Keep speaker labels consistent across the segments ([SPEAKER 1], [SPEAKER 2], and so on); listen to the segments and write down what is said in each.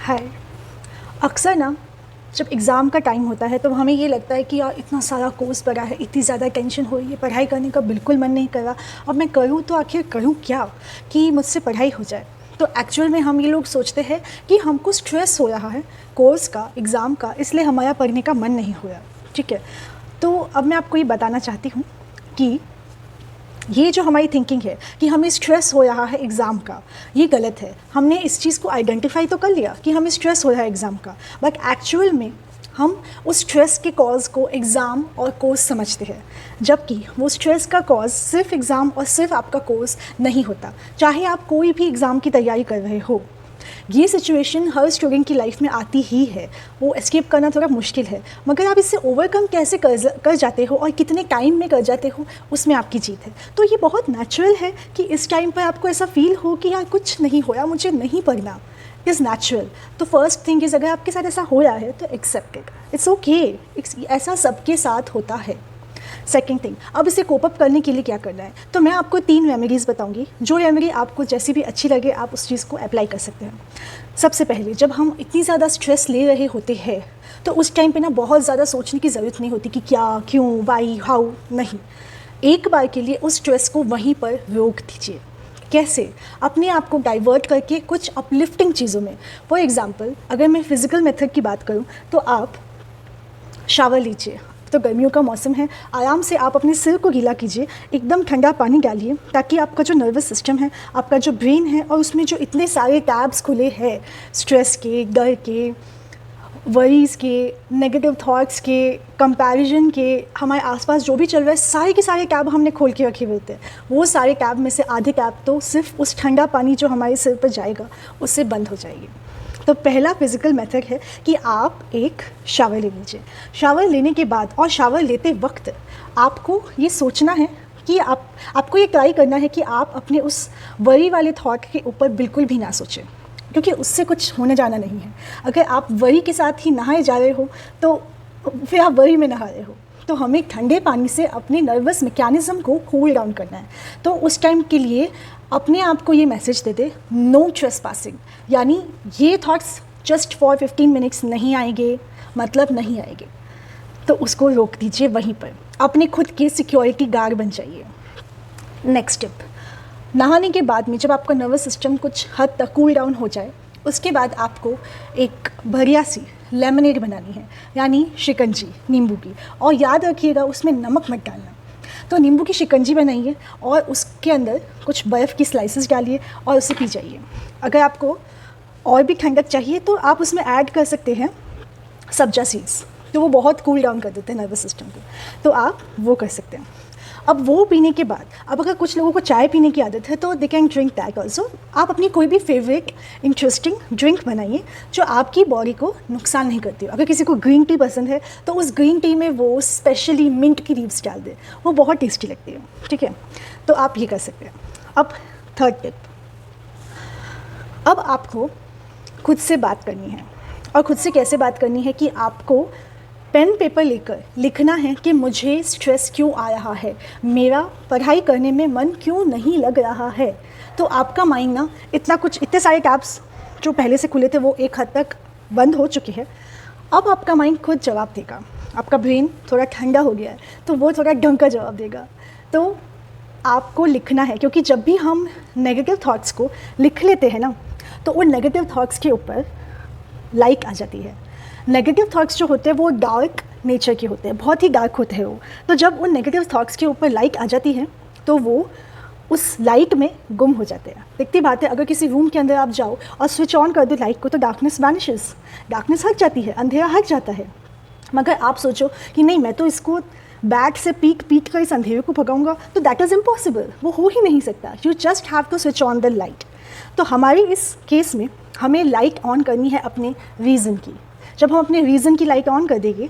[SPEAKER 1] हाय। अक्सर ना जब एग्ज़ाम का टाइम होता है तो हमें ये लगता है कि यार इतना सारा कोर्स पड़ा है, इतनी ज़्यादा टेंशन हो रही है, पढ़ाई करने का बिल्कुल मन नहीं कर रहा। अब मैं करूँ तो आखिर करूँ क्या कि मुझसे पढ़ाई हो जाए। तो एक्चुअल में हम ये लोग सोचते हैं कि हमको स्ट्रेस हो रहा है कोर्स का, एग्ज़ाम का, इसलिए हमारा पढ़ने का मन नहीं हो रहा। ठीक है, तो अब मैं आपको ये बताना चाहती हूँ कि ये जो हमारी थिंकिंग है कि हमें स्ट्रेस हो रहा है एग्ज़ाम का, ये गलत है। हमने इस चीज़ को आइडेंटिफाई तो कर लिया कि हमें स्ट्रेस हो रहा है एग्ज़ाम का, बट एक्चुअल में हम उस स्ट्रेस के कॉज को एग्ज़ाम और कोर्स समझते हैं, जबकि वो स्ट्रेस का कॉज सिर्फ एग्ज़ाम और सिर्फ आपका कोर्स नहीं होता। चाहे आप कोई भी एग्ज़ाम की तैयारी कर रहे हो, ये सिचुएशन हर स्टूडेंट की लाइफ में आती ही है, वो एस्केप करना थोड़ा मुश्किल है, मगर आप इससे ओवरकम कैसे कर जाते हो और कितने टाइम में कर जाते हो, उसमें आपकी जीत है। तो ये बहुत नेचुरल है कि इस टाइम पर आपको ऐसा फील हो कि यार कुछ नहीं होया, मुझे नहीं पढ़ना, इज़ नेचुरल। तो फर्स्ट थिंग इज़, अगर आपके साथ ऐसा हो रहा है तो एक्सेप्ट इट, इट्स ओके, ऐसा सबके साथ होता है। सेकेंड थिंग, अब इसे कोप अप करने के लिए क्या करना है, तो मैं आपको 3 रेमेडीज़ बताऊंगी। जो रेमेडी आपको जैसी भी अच्छी लगे आप उस चीज़ को अप्लाई कर सकते हैं। सबसे पहले, जब हम इतनी ज़्यादा स्ट्रेस ले रहे होते हैं तो उस टाइम पे ना बहुत ज़्यादा सोचने की ज़रूरत नहीं होती कि क्या, क्यों, वाई, हाउ, नहीं। एक बार के लिए उस स्ट्रेस को वहीं पर रोक दीजिए। कैसे? अपने आप को डाइवर्ट करके कुछ अपलिफ्टिंग चीज़ों में। फॉर एग्ज़ाम्पल, अगर मैं फ़िज़िकल मेथड की बात करूँ तो आप शावर लीजिए। तो गर्मियों का मौसम है, आराम से आप अपने सिर को गीला कीजिए, एकदम ठंडा पानी डालिए, ताकि आपका जो नर्वस सिस्टम है, आपका जो ब्रेन है, और उसमें जो इतने सारे टैब्स खुले हैं स्ट्रेस के, डर के, वरीज़ के, नेगेटिव थॉट्स के, कंपैरिजन के, हमारे आसपास जो भी चल रहा है, सारे के सारे टैब हमने खोल के रखे हुए होते हैं। वो सारे टैब में से आधे टैब तो सिर्फ उस ठंडा पानी जो हमारे सिर पर जाएगा उससे बंद हो जाएगी। तो पहला फिज़िकल मेथड है कि आप एक शावर ले लीजिए। शावर लेने के बाद और शावर लेते वक्त आपको ये सोचना है कि आपको ये ट्राई करना है कि आप अपने उस वरी वाले थॉट के ऊपर बिल्कुल भी ना सोचें, क्योंकि उससे कुछ होने जाना नहीं है। अगर आप वरी के साथ ही नहाए जा रहे हो तो फिर आप वरी में नहा रहे हो। तो हमें ठंडे पानी से अपने नर्वस मैकेनिज़्म को कूल डाउन करना है। तो उस टाइम के लिए अपने आप को ये मैसेज दे दे, नो ट्रेसपासिंग, यानी ये थॉट्स जस्ट फॉर 15 मिनट्स नहीं आएंगे, मतलब नहीं आएंगे। तो उसको रोक दीजिए वहीं पर, अपने खुद के सिक्योरिटी गार्ड बन जाइए। नेक्स्ट टिप, नहाने के बाद में जब आपका नर्वस सिस्टम कुछ हद तक कूल डाउन हो जाए, उसके बाद आपको एक बढ़िया सी लेमनेड बनानी है, यानी शिकंजी नींबू की। और याद रखिएगा उसमें नमक मत डालना। तो नींबू की शिकंजी बनाइए और उसके अंदर कुछ बर्फ़ की स्लाइसेस डालिए और उसे पी जाइए। अगर आपको और भी ठंडक चाहिए तो आप उसमें ऐड कर सकते हैं सब्जा सीड्स, तो वो बहुत कूल डाउन कर देते हैं नर्वस सिस्टम को, तो आप वो कर सकते हैं। अब वो पीने के बाद, अब अगर कुछ लोगों को चाय पीने की आदत है तो they can drink that also. आप अपनी कोई भी फेवरेट इंटरेस्टिंग ड्रिंक बनाइए जो आपकी बॉडी को नुकसान नहीं करती हो। अगर किसी को ग्रीन टी पसंद है तो उस ग्रीन टी में वो स्पेशली मिंट की लीव्स डाल दे, वो बहुत टेस्टी लगती है। ठीक है, तो आप ये कर सकते हैं। अब थर्ड टिप, अब आपको खुद से बात करनी है। और खुद से कैसे बात करनी है कि आपको पेन पेपर लेकर लिखना है कि मुझे स्ट्रेस क्यों आ रहा है, मेरा पढ़ाई करने में मन क्यों नहीं लग रहा है। तो आपका माइंड ना इतने सारे टैब्स जो पहले से खुले थे वो एक हद तक बंद हो चुके हैं। अब आपका माइंड खुद जवाब देगा, आपका ब्रेन थोड़ा ठंडा हो गया है तो वो थोड़ा ढंग का जवाब देगा। तो आपको लिखना है, क्योंकि जब भी हम नेगेटिव थॉट्स को लिख लेते हैं ना तो उन नेगेटिव थॉट्स के ऊपर लाइक आ जाती है। नेगेटिव थॉट्स जो होते हैं वो डार्क नेचर के होते हैं, बहुत ही डार्क होते हैं वो। तो जब उन नेगेटिव थॉट्स के ऊपर लाइट आ जाती है तो वो उस लाइट में गुम हो जाते हैं। दिखती बात है, अगर किसी रूम के अंदर आप जाओ और स्विच ऑन कर दो लाइट को तो डार्कनेस वैनिशेस, डार्कनेस हट जाती है, अंधेरा हट जाता है। मगर आप सोचो कि नहीं, मैं तो इसको बैट से पीट कर इस अंधेरे को भगाऊंगा, तो दैट इज़ इम्पॉसिबल, वो हो ही नहीं सकता। You just have to switch on the light. तो हमारे इस केस में हमें लाइट ऑन करनी है अपने रीज़न की। जब हम अपने रीज़न की लाइट ऑन कर देंगे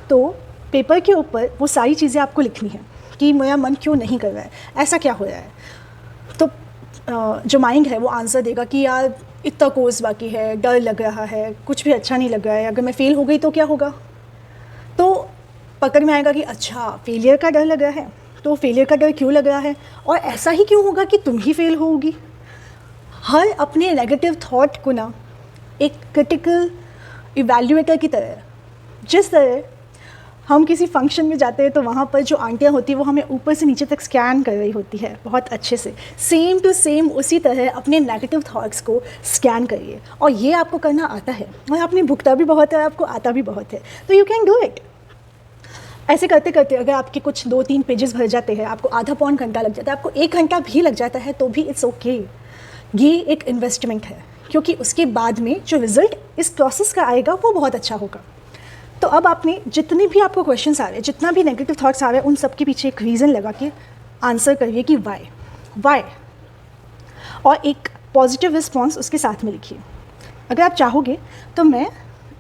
[SPEAKER 1] तो पेपर के ऊपर वो सारी चीज़ें आपको लिखनी है कि मेरा मन क्यों नहीं कर रहा है, ऐसा क्या हो रहा है। तो जो माइंड है वो आंसर देगा कि यार इतना कोर्स बाकी है, डर लग रहा है, कुछ भी अच्छा नहीं लग रहा है, अगर मैं फ़ेल हो गई तो क्या होगा। तो पकड़ में आएगा कि अच्छा फेलियर का डर लग रहा है, तो फेलियर का डर क्यों लग रहा है और ऐसा ही क्यों होगा कि तुम ही फेल होगी। हर अपने नेगेटिव थॉट को ना एक क्रिटिकल इवैल्यूएटर की तरह है। जिस तरह हम किसी फंक्शन में जाते हैं तो वहाँ पर जो आंटियाँ होती हैं वो हमें ऊपर से नीचे तक स्कैन कर रही होती है बहुत अच्छे से, सेम टू सेम उसी तरह अपने नेगेटिव थॉट्स को स्कैन करिए। और ये आपको करना आता है और आपने भुगता भी बहुत है, आपको आता भी बहुत है, तो यू कैन डू इट। ऐसे करते करते अगर आपके कुछ 2-3 पेजेस भर जाते हैं, आपको आधा पौन घंटा लग जाता है, आपको 1 घंटा भी लग जाता है, तो भी इट्स ओके। ये एक इन्वेस्टमेंट है, क्योंकि उसके बाद में जो रिज़ल्ट इस प्रोसेस का आएगा वो बहुत अच्छा होगा। तो अब आपने जितने भी आपको क्वेश्चंस आ रहे हैं, जितना भी नेगेटिव थॉट्स आ रहे हैं, उन सब के पीछे एक रीज़न लगा के आंसर करिए कि वाई, और एक पॉजिटिव रिस्पॉन्स उसके साथ में लिखिए। अगर आप चाहोगे तो मैं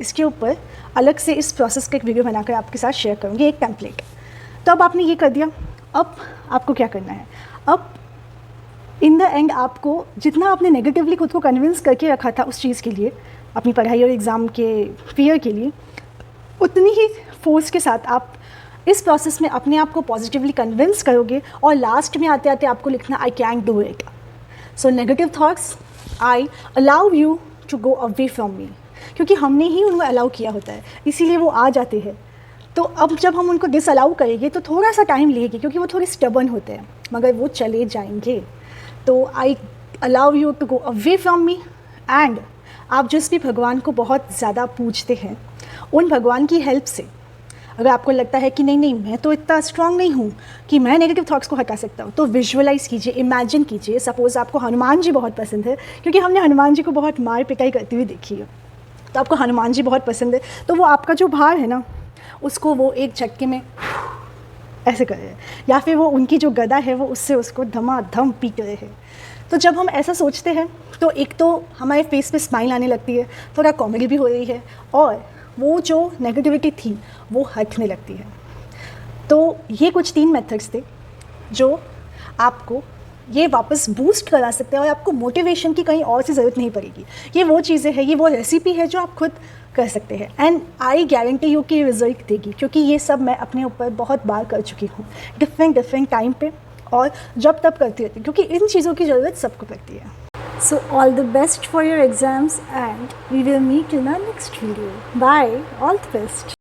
[SPEAKER 1] इसके ऊपर अलग से इस प्रोसेस का एक वीडियो बनाकर आपके साथ शेयर करूँगी, एक टेम्पलेट। तो अब आपने ये कर दिया, अब आपको क्या करना है? अब इन द एंड आपको जितना आपने नेगेटिवली खुद को कन्विंस करके रखा था उस चीज़ के लिए, अपनी पढ़ाई और एग्ज़ाम के फियर के लिए, उतनी ही फोर्स के साथ आप इस प्रोसेस में अपने आप को पॉजिटिवली कन्विंस करोगे, और लास्ट में आते आते आपको लिखना I can do it. So negative thoughts, I allow you to go away from me, क्योंकि हमने ही उनको अलाउ किया होता है, इसीलिए वो आ जाते हैं। तो अब जब हम उनको डिसअलाउ करेंगे तो थोड़ा सा टाइम लेगी, क्योंकि वो थोड़े स्टबर्न होते हैं, मगर वो चले जाएंगे। तो I allow you to go away from me. And आप जिस भी भगवान को बहुत ज़्यादा पूजते हैं, उन भगवान की हेल्प से अगर आपको लगता है कि नहीं मैं तो इतना स्ट्रांग नहीं हूँ कि मैं नेगेटिव थॉट्स को हटा सकता हूँ, तो विजुअलाइज़ कीजिए, इमेजिन कीजिए। सपोज़ आपको हनुमान जी बहुत पसंद है, क्योंकि हमने हनुमान जी को बहुत मार पिटाई करती हुई देखी है, तो आपको हनुमान जी बहुत पसंद है, तो वो आपका जो भार है ना, उसको वो एक झटके में ऐसे कर रहे हैं, या फिर वो उनकी जो गदा है वो उससे उसको धमाधम पीट रहे हैं। तो जब हम ऐसा सोचते हैं तो एक तो हमारे फेस पे स्माइल आने लगती है, थोड़ा कॉमेडी भी हो रही है, और वो जो नेगेटिविटी थी वो हटने लगती है। तो ये कुछ 3 मेथड्स थे जो आपको ये वापस बूस्ट करा सकते हैं, और आपको मोटिवेशन की कहीं और से ज़रूरत नहीं पड़ेगी। ये वो चीज़ें हैं, ये वो रेसिपी है जो आप खुद कर सकते हैं, एंड आई गारंटी यू कि रिज़ल्ट देगी, क्योंकि ये सब मैं अपने ऊपर बहुत बार कर चुकी हूँ, डिफरेंट टाइम पे, और जब तब करती रहती हूँ, क्योंकि इन चीज़ों की ज़रूरत सबको पड़ती है। So all the best for your exams, and we will meet in our next video. Bye. All the best.